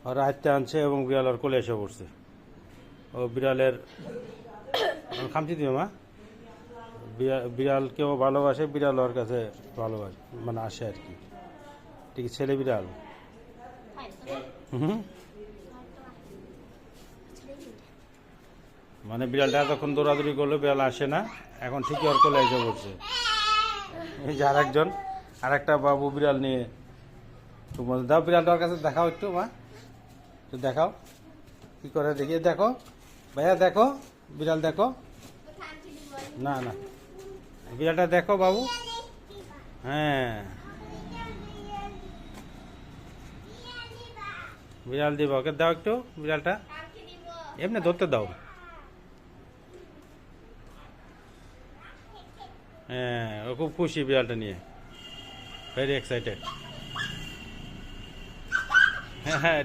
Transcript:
আর রাইতে আনছে এবং বিড়াল ওর কোলে এসে পড়ছে। ও বিড়ালের খামচি দিও মা। বিড়ালকেও ভালোবাসে, বিড়াল ওর কাছে ভালোবাসে, মানে আসে আর কি। ঠিক ছেলে বিড়াল। হুম, মানে বিড়ালটা এতক্ষণ দৌড়াদৌড়ি করলো, বিড়াল আসে না, এখন ঠিকই ওর কোলে এসে পড়ছে। এই যে আরেকটা বাবু বিড়াল নিয়ে তোমার দাও, বিড়ালটার কাছে দেখাও একটু মা, একটু দেখাও কি করে দেখি, দেখো ভাইয়া, দেখো বিড়াল দেখো, না না বিড়ালটা দেখো বাবু। হ্যাঁ, বিড়াল দিব, ওকে দাও একটু বিড়ালটা, এমনি ধরতে দাও। হ্যাঁ, ও খুব খুশি বিড়ালটা নিয়ে, ভেরি এক্সাইটেড। হ্যাঁ হ্যাঁ।